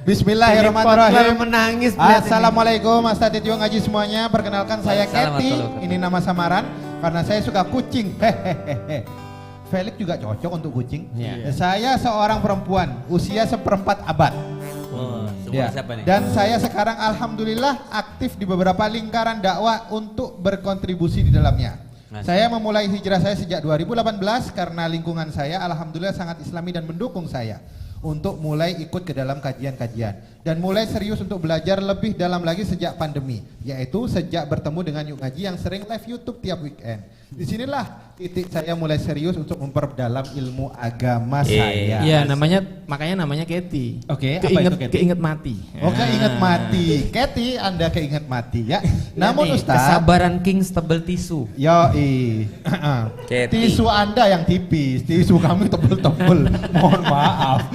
Bismillahirrahmanirrahim. Menangis. Assalamualaikum Mas Tati Tiwa ngaji semuanya. Perkenalkan saya Keti. Ini nama samaran karena saya suka kucing. Hehehe. Felix juga cocok untuk kucing. Saya seorang perempuan usia seperempat abad. Siapa nih? Dan saya sekarang alhamdulillah aktif di beberapa lingkaran dakwah untuk berkontribusi di dalamnya. Saya memulai hijrah saya sejak 2018 karena lingkungan saya alhamdulillah sangat islami dan mendukung saya untuk mulai ikut ke dalam kajian-kajian dan mulai serius untuk belajar lebih dalam lagi sejak pandemi, yaitu sejak bertemu dengan Yuk Ngaji yang sering live YouTube tiap weekend. Disinilah titik saya mulai serius untuk memperdalam ilmu agama saya. Iya, makanya namanya Keti. Oke, keinget mati. Keinget mati. Keti, Anda keinget mati ya. Namun Ustaz, kesabaran Kings tebel tisu. Yoi. Tisu Anda yang tipis, tisu kami tebel-tebel. Mohon maaf.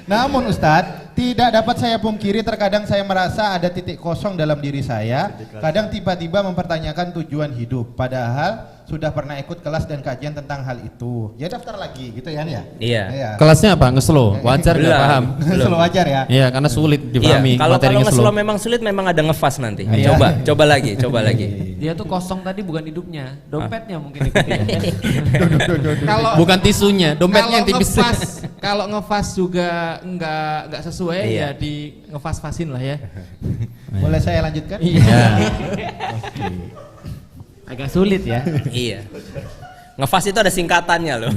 Namun Ustadz, tidak dapat saya pungkiri terkadang saya merasa ada titik kosong dalam diri saya. Kadang tiba-tiba mempertanyakan tujuan hidup. Padahal sudah pernah ikut kelas dan kajian tentang hal itu. Ya daftar lagi gitu ya. Iya. Kelasnya apa? Ngeslow? Wajar nggak paham? Ngeslow wajar ya? Iya, karena sulit dipahami. Kalau ngeslow memang sulit, memang ada ngefas nanti. Coba lagi. Dia tuh kosong tadi bukan hidupnya, dompetnya mungkin ikut ya. Bukan tisunya, dompetnya yang tipis. Kalau ngefas juga nggak sesuai ya di ngefas-fasin lah ya. Boleh saya lanjutkan? Iya. Agak sulit ya. Iya. Ngefas itu ada singkatannya loh.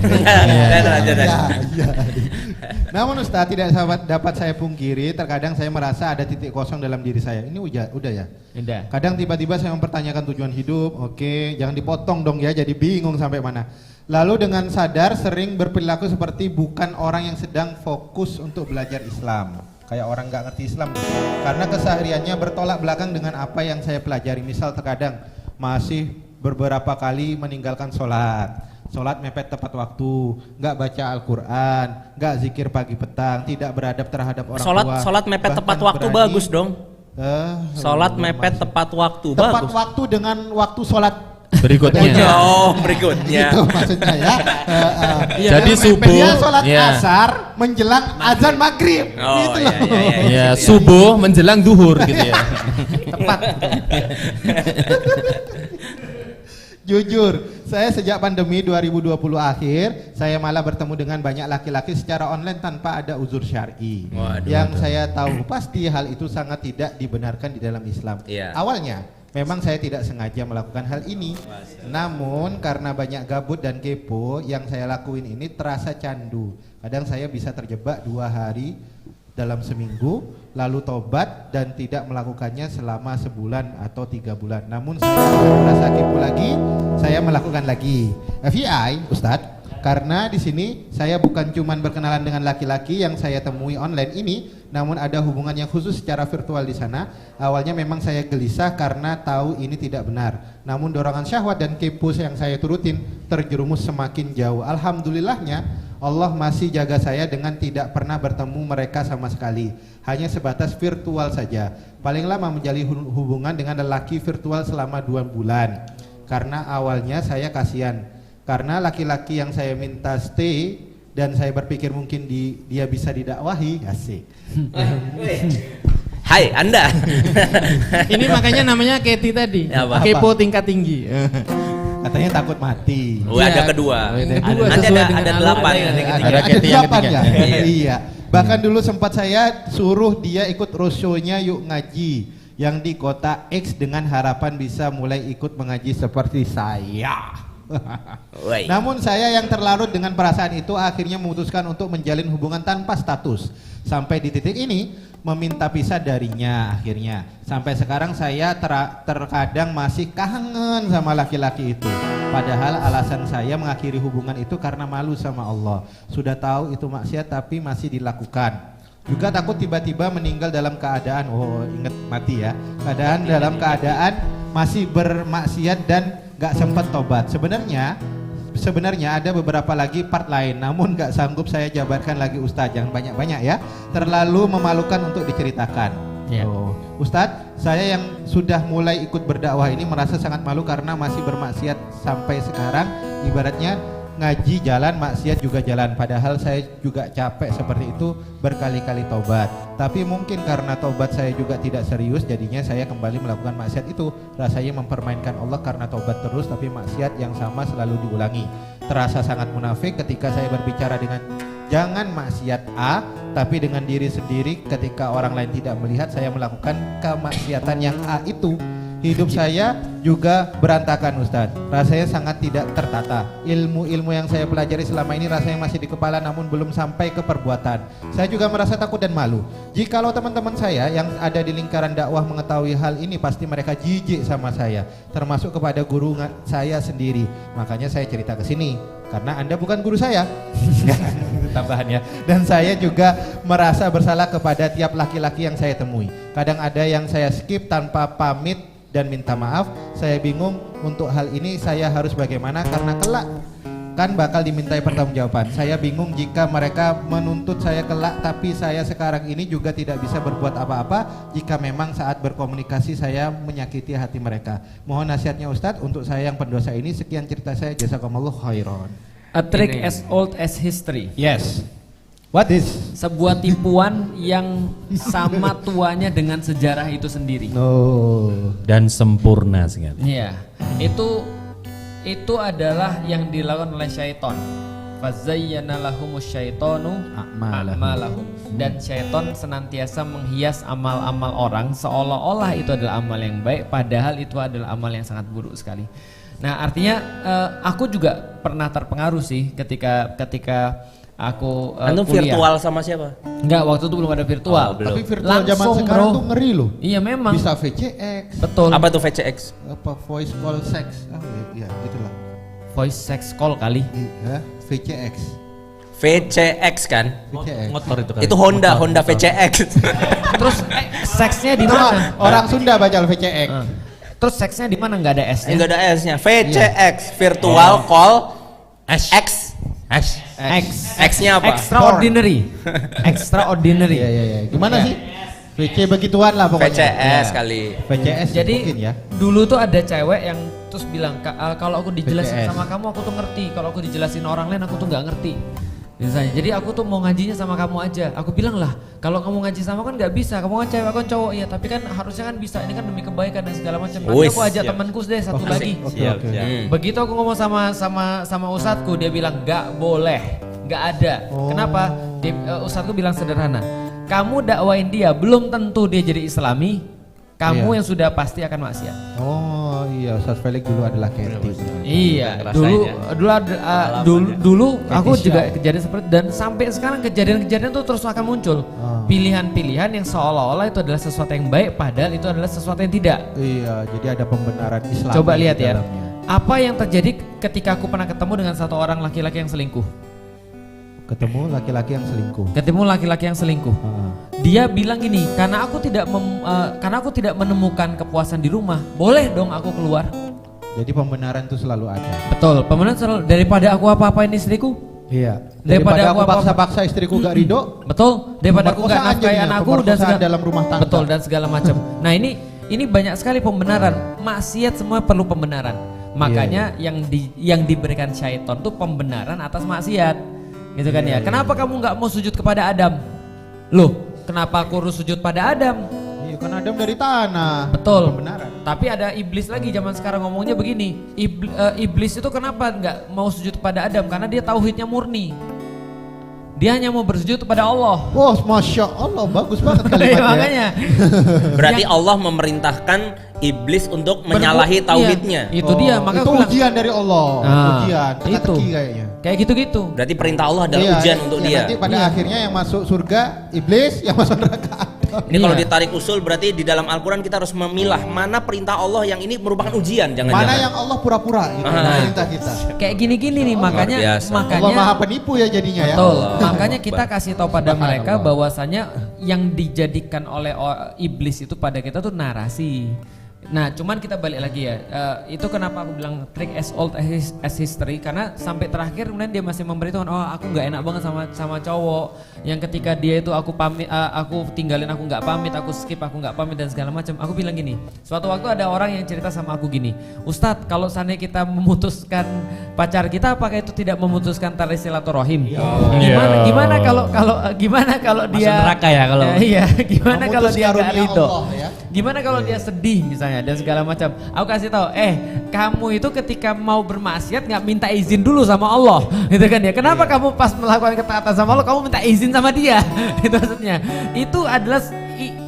Namun Ustaz, tidak dapat saya pungkiri terkadang saya merasa ada titik kosong dalam diri saya. Ini udah ya? Udah. Kadang tiba-tiba saya mempertanyakan tujuan hidup. Oke, jangan dipotong dong ya, jadi bingung sampai mana. Lalu dengan sadar sering berperilaku seperti bukan orang yang sedang fokus untuk belajar Islam. Kayak orang gak ngerti Islam. Karena kesehariannya bertolak belakang dengan apa yang saya pelajari. Misal terkadang masih beberapa kali meninggalkan sholat mepet tepat waktu, nggak baca Al-Quran, nggak zikir pagi petang, tidak beradab terhadap orang tua. Sholat mepet tepat waktu bagus dong. Sholat mepet tepat waktu bagus. Tepat waktu dengan waktu sholat berikutnya. Berikutnya. Itu maksudnya ya. Jadi subuh. Dia sholat asar menjelang azan maghrib. Gitu loh. Iya, subuh menjelang duhur gitu ya. Tepat. Jujur, saya sejak pandemi 2020 akhir, saya malah bertemu dengan banyak laki-laki secara online tanpa ada uzur syar'i. Yang saya tahu pasti hal itu sangat tidak dibenarkan di dalam Islam. Awalnya memang saya tidak sengaja melakukan hal ini. Namun karena banyak gabut dan kepo, yang saya lakuin ini terasa candu. Kadang saya bisa terjebak 2 hari dalam seminggu, lalu tobat dan tidak melakukannya selama sebulan atau 3 bulan. Namun saya merasa kepo lagi, saya melakukan lagi. FYI, Ustadz, karena di sini saya bukan cuma berkenalan dengan laki-laki yang saya temui online ini, namun ada hubungan yang khusus secara virtual di sana. Awalnya memang saya gelisah karena tahu ini tidak benar. Namun dorongan syahwat dan kepo yang saya turutin terjerumus semakin jauh. Alhamdulillahnya Allah masih jaga saya dengan tidak pernah bertemu mereka sama sekali. Hanya sebatas virtual saja. Paling lama menjalin hubungan dengan lelaki virtual selama 2 bulan. Karena awalnya saya kasihan. Karena laki-laki yang saya minta stay dan saya berpikir mungkin dia bisa didakwahi. Asik. Hai Anda. Ini makanya namanya Keti tadi. Kepo tingkat tinggi. Katanya takut mati. Ada kedua. Nanti ada 8. Ada Keti yang ketiga. Iya. Bahkan dulu sempat saya suruh dia ikut roadshow-nya Yuk Ngaji yang di kota X dengan harapan bisa mulai ikut mengaji seperti saya. Namun saya yang terlarut dengan perasaan itu akhirnya memutuskan untuk menjalin hubungan tanpa status. Sampai di titik ini meminta pisah darinya akhirnya. Sampai sekarang saya terkadang masih kangen sama laki-laki itu. Padahal alasan saya mengakhiri hubungan itu karena malu sama Allah. Sudah tahu itu maksiat tapi masih dilakukan. Juga takut tiba-tiba meninggal dalam keadaan, ingat mati ya. Dalam keadaan masih bermaksiat dan gak sempat tobat. Sebenarnya ada beberapa lagi part lain, namun gak sanggup saya jabarkan lagi Ustadz. Jangan banyak-banyak ya, terlalu memalukan untuk diceritakan. Ustadz, saya yang sudah mulai ikut berdakwah ini merasa sangat malu karena masih bermaksiat sampai sekarang. Ibaratnya ngaji jalan, maksiat juga jalan. Padahal saya juga capek seperti itu, berkali-kali tobat. Tapi mungkin karena tobat saya juga tidak serius, jadinya saya kembali melakukan maksiat itu. Rasanya mempermainkan Allah karena tobat terus, tapi maksiat yang sama selalu diulangi. Terasa sangat munafik ketika saya berbicara dengan jangan maksiat A, tapi dengan diri sendiri ketika orang lain tidak melihat saya melakukan kemaksiatan yang A itu. Hidup saya juga berantakan, Ustadz. Rasanya sangat tidak tertata. Ilmu-ilmu yang saya pelajari selama ini rasanya masih di kepala namun belum sampai ke perbuatan. Saya juga merasa takut dan malu. Jikalau teman-teman saya yang ada di lingkaran dakwah mengetahui hal ini, pasti mereka jijik sama saya, termasuk kepada guru saya sendiri. Makanya saya cerita ke sini karena Anda bukan guru saya. Tambahannya. Dan saya juga merasa bersalah kepada tiap laki-laki yang saya temui. Kadang ada yang saya skip tanpa pamit dan minta maaf. Saya bingung untuk hal ini saya harus bagaimana karena kelak kan bakal dimintai pertanggungjawaban. Saya bingung jika mereka menuntut saya kelak, tapi saya sekarang ini juga tidak bisa berbuat apa-apa jika memang saat berkomunikasi saya menyakiti hati mereka. Mohon nasihatnya Ustadz untuk saya yang pendosa ini. Sekian cerita saya, jazakumullah khairan. A trick as old as history. Yes. What is? Sebuah tipuan yang sama tuanya dengan sejarah itu sendiri. No. Dan sempurna sekali. Iya. Itu adalah yang dilakukan oleh syaitan. Fazayyana lahumus syaitanu a'malahum. Dan syaitan senantiasa menghias amal-amal orang seolah-olah itu adalah amal yang baik, padahal itu adalah amal yang sangat buruk sekali. Nah, artinya aku juga pernah terpengaruh sih ketika aku Antum kuliah. virtual sama siapa? Enggak, waktu itu belum ada virtual. Oh, belum. Tapi virtual Langsung, zaman sekarang bro. tuh ngeri loh. Iya memang. Bisa VCX. Betul. Apa tuh VCX? Apa voice call sex? Iya, gitulah. Voice sex call kali. Iya, VCX. VCX kan? VCX. Motor itu kan. Itu Honda VCX. Terus seksnya di Itu mana? orang Sunda baca VCX. Terus seksnya di mana? Nggak ada S-nya. Enggak ada S-nya. VCX, virtual call X. X-nya apa? Extraordinary. Extraordinary. Iya. Gimana sih? VC begituan lah pokoknya. VCS Ya. kali. VCS Jadi mungkin ya. dulu tuh ada cewek yang terus bilang, kalau aku dijelasin VCS. sama kamu aku tuh ngerti, kalau aku dijelasin orang lain aku tuh nggak ngerti. Misalnya, jadi aku tuh mau ngajinya sama kamu aja. Aku bilang lah, kalau kamu ngaji sama kan nggak bisa, kamu kan cewek, aku kan cowok ya. Tapi kan harusnya kan bisa, ini kan demi kebaikan dan segala macam. Nanti aku ajak temanku deh satu lagi. Oke. Begitu aku ngomong sama ustadku, dia bilang nggak boleh, nggak ada. Kenapa? Ustadku bilang sederhana, kamu dakwain dia, belum tentu dia jadi Islami. Kamu yang sudah pasti akan maksiat. Oh iya, Ustaz Felix dulu adalah Kenti. Iya, dulu aku juga kejadian seperti, dan sampai sekarang kejadian-kejadian itu terus akan muncul. Pilihan-pilihan yang seolah-olah itu adalah sesuatu yang baik, padahal itu adalah sesuatu yang tidak. Iya, jadi ada pembenaran Islam. Coba lihat ya, dalamnya. apa yang terjadi ketika aku pernah ketemu dengan satu orang laki-laki yang selingkuh. Ketemu laki-laki yang selingkuh. Dia bilang gini, karena aku tidak menemukan kepuasan di rumah, boleh dong aku keluar. Jadi pembenaran itu selalu ada. Betul, pembenaran selalu, daripada aku apa-apain istriku. Iya. Daripada aku paksa-paksa istriku gak ridho. Betul, daripada aku gak nafkahi anakku dan segala dalam rumah tangga. Betul, dan segala macam. Nah, ini banyak sekali pembenaran. Maksiat semua perlu pembenaran. Makanya yang diberikan syaitan tuh pembenaran atas maksiat. Gitu kan ya. Kenapa kamu nggak mau sujud kepada Adam? Loh, kenapa aku harus sujud pada Adam? Iya, kan Adam dari tanah. Betul. Pembenaran. Tapi ada iblis lagi zaman sekarang ngomongnya begini. Iblis itu kenapa nggak mau sujud kepada Adam? Karena dia tauhidnya murni. Dia hanya mau bersujud kepada Allah. Wah, masya Allah, bagus banget kalimatnya. Makanya. Berarti Allah memerintahkan iblis untuk menyalahi tauhidnya. Iya, itu dia. Maka itu aku bilang, ujian dari Allah. Ujian, teka-teki kayaknya. Kayak gitu-gitu. Berarti perintah Allah adalah ujian untuk dia. Nanti pada akhirnya yang masuk surga iblis, yang masuk neraka Adam. Ini kalau ditarik usul berarti di dalam Al-Quran kita harus memilah mana perintah Allah yang ini merupakan ujian, jangan-jangan. Mana yang Allah pura-pura itu perintah kita. Kayak gini-gini nih, makanya Allah maha penipu ya jadinya ya. Betul. Makanya kita kasih tahu pada mereka bahwasanya yang dijadikan oleh iblis itu pada kita tuh narasi. Nah, cuman kita balik lagi ya. Itu kenapa aku bilang trick as old as history, karena sampai terakhir kemudian dia masih memberitahu, oh aku nggak enak banget sama cowok. Yang ketika dia itu aku pamit, aku tinggalin, aku nggak pamit, aku skip, aku nggak pamit dan segala macam. Aku bilang gini, suatu waktu ada orang yang cerita sama aku gini, Ustadz, kalau seandainya kita memutuskan pacar kita, apakah itu tidak memutuskan tali silaturahim? Gimana kalau dia masuk neraka ya kalau? Iya, gimana kalau dia nggak ridho? Ya? Gimana kalau dia sedih misalnya dan segala macam. Aku kasih tahu, kamu itu ketika mau bermaksiat nggak minta izin dulu sama Allah, gitu kan ya? Kenapa kamu pas melakukan ketaatan sama Allah kamu minta izin sama dia? Itu maksudnya.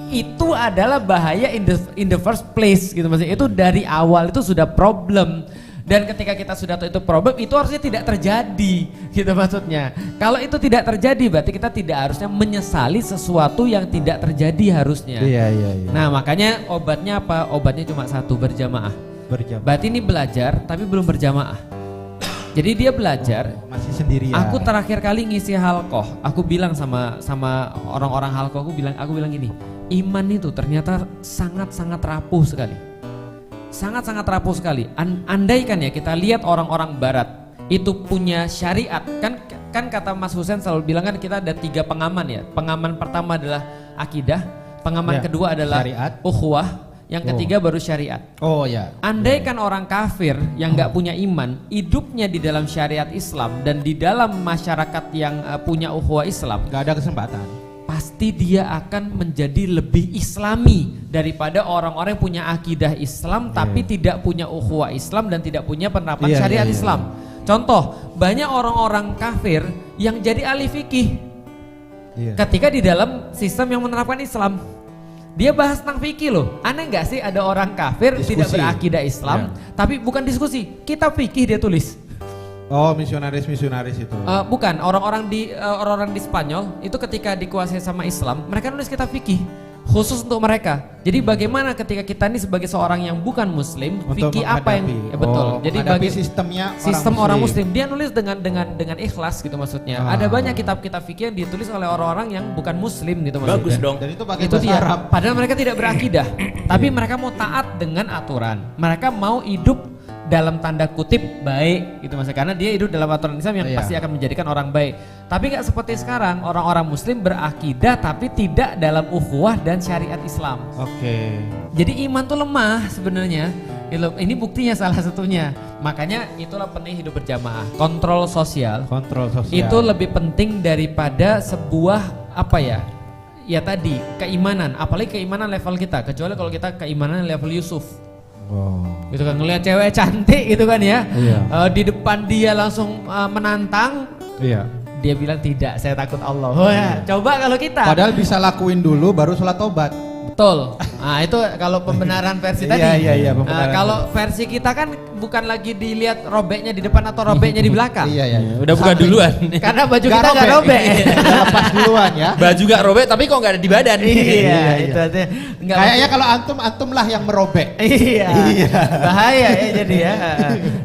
Itu adalah bahaya in the first place, gitu maksudnya. Itu dari awal itu sudah problem. Dan ketika kita sudah tahu itu problem, itu harusnya tidak terjadi, gitu maksudnya. Kalau itu tidak terjadi, berarti kita tidak harusnya menyesali sesuatu yang tidak terjadi harusnya. Iya. Nah, makanya obatnya apa? Obatnya cuma satu, berjamaah. Berarti ini belajar tapi belum berjamaah. Jadi dia belajar, masih sendirian. Aku terakhir kali ngisi halqoh, aku bilang sama orang-orang halqoh, aku bilang gini, iman itu ternyata sangat-sangat rapuh sekali. Sangat-sangat rapuh sekali. Andaikan ya kita lihat orang-orang barat itu punya syariat, kan kata Mas Husain selalu bilang kan kita ada 3 pengaman ya. Pengaman pertama adalah akidah, pengaman kedua adalah syariat, ukhuwah, yang ketiga baru syariat. Oh ya. Andaikan orang kafir yang nggak punya iman, hidupnya di dalam syariat Islam dan di dalam masyarakat yang punya ukhuwah Islam, nggak ada kesempatan. Pasti dia akan menjadi lebih islami daripada orang-orang yang punya akidah Islam tapi tidak punya ukhuwah Islam dan tidak punya penerapan syariat Islam. Contoh, banyak orang-orang kafir yang jadi ahli fikih ketika di dalam sistem yang menerapkan Islam. Dia bahas tentang fikih loh. Aneh nggak sih ada orang kafir diskusi, tidak berakidah Islam tapi bukan diskusi, kitab fikih dia tulis. Oh, misionaris itu. Bukan, orang-orang di Spanyol itu ketika dikuasai sama Islam, mereka nulis kitab fikih khusus untuk mereka. Jadi bagaimana ketika kita ini sebagai seorang yang bukan muslim, fikih apa yang betul. Jadi bagi sistem orang muslim, dia nulis dengan ikhlas gitu maksudnya. Ada banyak kitab-kitab fikih yang ditulis oleh orang-orang yang bukan muslim gitu maksudnya. Bagus dong. Dan itu pakai bahasa dia. Arab. Padahal mereka tidak berakidah, tapi mereka mau taat dengan aturan. Mereka mau hidup dalam tanda kutip baik gitu maksudnya, karena dia hidup dalam aturan Islam yang pasti akan menjadikan orang baik. Tapi nggak seperti sekarang orang-orang muslim berakidah tapi tidak dalam ukhuwah dan syariat Islam. Oke. Jadi iman tuh lemah sebenarnya. Ini buktinya salah satunya. Makanya itulah penting hidup berjamaah. Kontrol sosial itu lebih penting daripada sebuah ya tadi keimanan, apalagi keimanan level kita, kecuali kalau kita keimanan level Yusuf. Gitu kan, ngelihat cewek cantik gitu kan ya, di depan dia langsung menantang, dia bilang tidak, saya takut Allah. Coba kalau kita padahal bisa lakuin dulu baru sholat tobat. Betul. Nah itu kalau pembenaran versi tadi. Iya. Kalau versi kita kan bukan lagi dilihat robeknya di depan atau robeknya di belakang. Iya. Udah buka duluan. Karena baju kita nggak robek. Lepas duluan ya. Baju gak robek tapi kok nggak ada di badan. Iya. Itu artinya. Kayaknya kalau antum lah yang merobek. Iya. Bahaya ya jadi ya.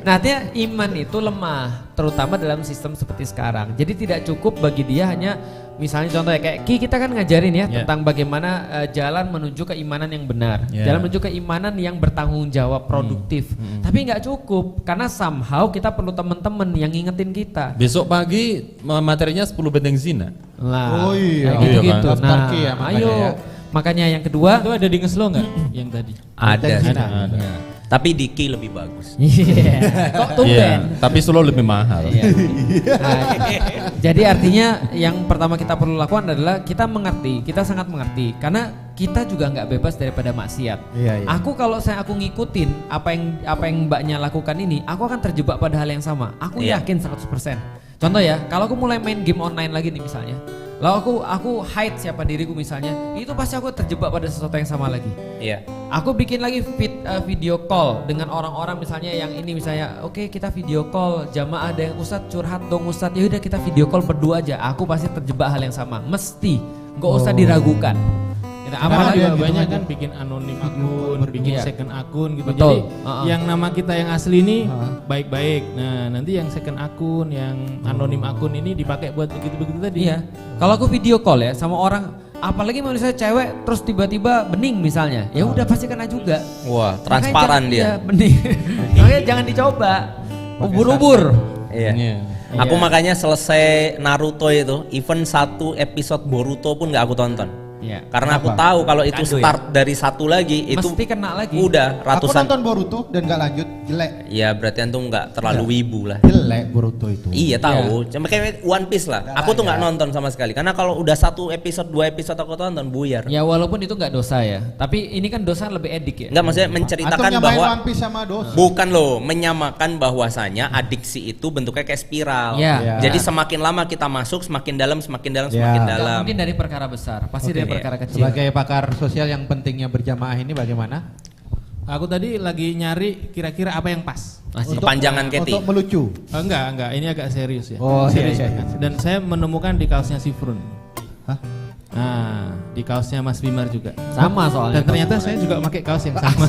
Nah artinya iman itu lemah, terutama dalam sistem seperti sekarang. Jadi tidak cukup bagi dia hanya misalnya contohnya kayak kita kan ngajarin ya tentang bagaimana jalan menuju keimanan yang benar, jalan menuju keimanan yang bertanggung jawab, produktif. Tapi nggak cukup karena somehow kita perlu teman-teman yang ngingetin kita. Besok pagi materinya 10 benteng zina. Lah, gitu. Nah, ayo. Makanya yang kedua itu ada di Ngeslo nggak yang tadi? Ada. Tapi di Ki lebih bagus. Kok tumben? Tapi Solo lebih mahal. Jadi artinya yang pertama kita perlu lakukan adalah kita sangat mengerti karena kita juga nggak bebas daripada maksiat. Aku kalau aku ngikutin apa yang mbaknya lakukan ini, aku akan terjebak pada hal yang sama. Aku yakin 100%. Contoh ya, kalau aku mulai main game online lagi nih misalnya, lalu aku hide siapa diriku misalnya, itu pasti aku terjebak pada sesuatu yang sama lagi. Aku bikin lagi video call dengan orang-orang misalnya yang ini misalnya, oke, kita video call jamaah, ada yang Ustadz curhat dong Ustadz, ya udah kita video call berdua aja. Aku pasti terjebak hal yang sama, mesti, nggak usah diragukan. Apalagi banyak kan bikin anonim akun, bikin second akun gitu. Betul. Jadi yang nama kita yang asli ini baik-baik. Nah nanti yang second akun, yang anonim akun ini dipakai buat begitu-begitu tadi. Iya. Kalau aku video call ya sama orang, apalagi manusia cewek terus tiba-tiba bening misalnya, ya udah pasti kena juga. Wah, Makanya transparan jangan- dia. Iya, bening. Makanya jangan dicoba. Ubur-ubur. Iya. Iya. Aku makanya selesai Naruto itu, even 1 episode Boruto pun nggak aku tonton. Iya. Karena aku Kenapa? tahu kalau itu Kado ya? start dari 1 lagi itu Mesti kena lagi. udah Aku ratusan. nonton Boruto dan gak lanjut, jelek. Ya berarti antum nggak terlalu wibu lah. Jelek Boruto itu. Iya tahu, cuma kayak One Piece lah. Nggak Aku tuh nggak layak. nonton sama sekali. Karena kalau udah 1 episode, 2 episode aku tonton buyar. Ya walaupun itu nggak dosa ya, tapi ini kan dosa lebih edik ya. Enggak, maksudnya Antum menceritakan nyamain bahwa One Piece sama dosa. bukan loh, menyamakan bahwasanya adiksi itu bentuknya kayak spiral. Iya. Jadi semakin lama kita masuk, semakin dalam, semakin dalam, Iya. semakin Nggak Nggak dalam. mungkin dari perkara besar, pasti Oke. dari perkara kecil. Sebagai pakar sosial yang pentingnya berjamaah ini bagaimana? Aku tadi lagi nyari kira-kira apa yang pas. Masih. Kepanjangan Keti. Untuk melucu. Enggak, ini agak serius ya. Oh, Serius. iya. Dan saya menemukan di kaosnya Sifrun. Hah? Nah, di kaosnya Mas Bimar juga. Sama soalnya. Dan ternyata saya juga pakai kaos yang sama.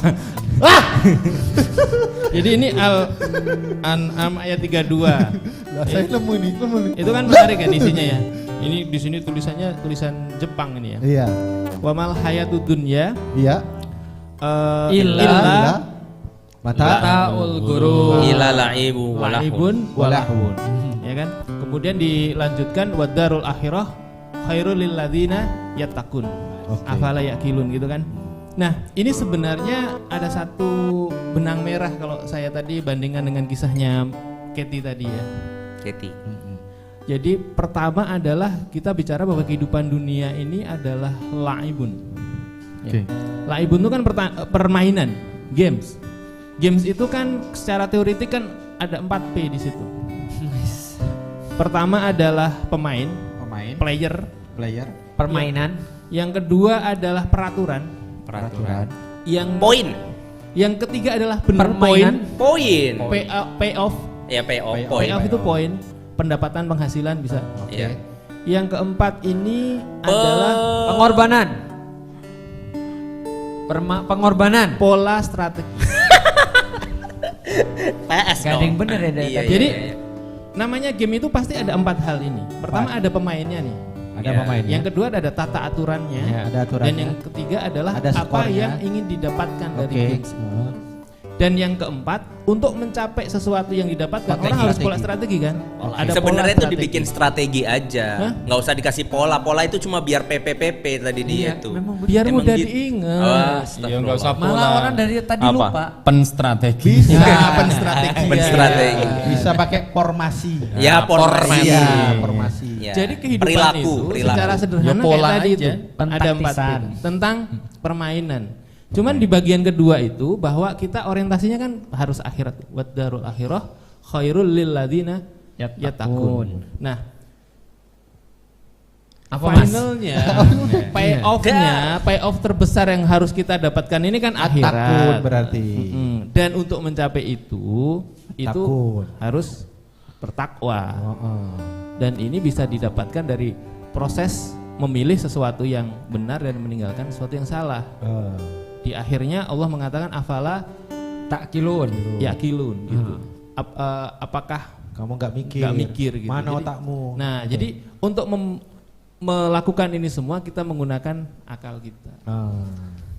Jadi ini Al-An'am ayat 32. Saya nemu nih. Itu kan menarik kan isinya ya. Ini di sini tulisannya tulisan Jepang ini ya. Iya. Wa mal hayatud dunya Iya. Illa Mata. Mataul gurur. Ila la'ibu walahun. laibun Walahun. ya kan. Kemudian dilanjutkan wadarul akhirah khairul lil ladzina yattaqun. Oke. Afala yaqilun gitu kan. Nah, ini sebenarnya ada satu benang merah kalau saya tadi bandingkan dengan kisahnya Keti tadi ya. Keti. Jadi pertama adalah kita bicara bahwa kehidupan dunia ini adalah laibun. Oke. Laibun itu kan permainan, games. Games itu kan secara teoritik kan ada 4P di situ. Pertama adalah pemain, Pemain. player. Permainan. Yang kedua adalah peraturan. Peraturan. Poin. Yang ketiga adalah benar Permainan. poin. Poin. Payoff. Ya payoff, Payoff. poin. Payoff itu poin. Pendapatan penghasilan bisa. Iya. Yang keempat ini adalah Pengorbanan. Pengorbanan. pola strategi. PS Gak ada yang bener ya dari Iya, tadi. Jadi iya. namanya game itu pasti ada 4 hal ini. Pertama ada pemainnya nih. Ada Iya. pemainnya. Yang kedua ada tata aturannya. Ya, ada aturannya. Dan yang ketiga adalah Ada apa skornya. yang ingin didapatkan dari Oke. games. Dan yang keempat, untuk mencapai sesuatu yang didapatkan Pakai orang harus strategi. pola strategi kan. Ada Sebenarnya pola itu dibikin strategi aja, Hah? nggak usah dikasih pola. Pola itu cuma biar PPPP tadi dia tuh. memang biar Emang mudah gitu. diingat. Ya nggak usah Malah pola. orang dari tadi Apa? lupa. Penstrategi. Bisa penstrategi. Penstrategi. Bisa pakai formasi. Ya, formasi. Ya, formasi. Ya. Jadi kehidupan Perilaku, itu perilaku. secara sederhana Ya, pola kayak tadi aja. itu ada 4 Pentaktisan. tentang permainan. Cuman di bagian kedua itu bahwa kita orientasinya kan harus akhirat. Wadarul akhirah khairul lil ladzina yattaqun. Nah, Apa mas? finalnya payoff terbesar yang harus kita dapatkan ini kan Takut akhirat. berarti. Dan untuk mencapai itu Takut. harus bertakwa. Oh. Dan ini bisa didapatkan dari proses memilih sesuatu yang benar dan meninggalkan sesuatu yang salah. Di akhirnya Allah mengatakan afala Takilun. yaqilun gitu. Apakah Kamu nggak mikir. nggak mikir gitu. Mana Jadi- otakmu? Nah, jadi untuk melakukan ini semua kita menggunakan akal kita.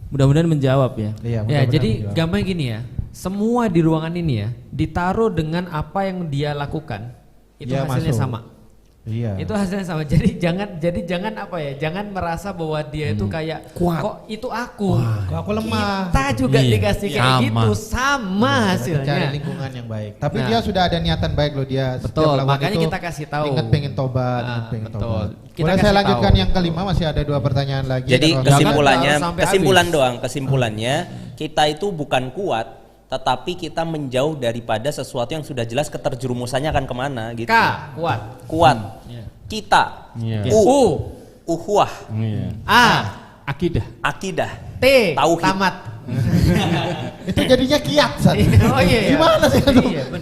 Mudah-mudahan menjawab ya. Iya, Ya, mudah-mudahan jadi menjawab. gampang gini ya. Semua di ruangan ini ya ditaruh dengan apa yang dia lakukan. Itu Dia hasilnya masuk. sama. Iya. Itu hasilnya sama. Jadi jangan apa ya? Jangan merasa bahwa dia itu kayak Kuat. kok itu aku. Kok aku lemah. Kita juga Iya, dikasih kayak sama. gitu, sama Cari hasilnya. lingkungan yang baik. Tapi Nah. dia sudah ada niatan baik loh dia. setiap Betul, melakukan makanya itu kita kasih tahu. Ingat pengen tobat, Ah, ingat pengen betul. tobat. Kita Boleh saya kasih lanjutkan tahu. yang kelima, masih ada 2 pertanyaan lagi. Jadi Kalau- kesimpulannya, Jangan sampai kesimpulan habis. doang. Kesimpulannya kita itu bukan kuat, tetapi kita menjauh daripada sesuatu yang sudah jelas keterjerumusannya akan kemana gitu. K, kuat. Kuat. Kita. Iya. Uhuah. Iya. A, Akidah. Akidah. T, Tauhid. tamat. itu jadinya kiat, San. Oh iya. Gimana sih itu? Iya,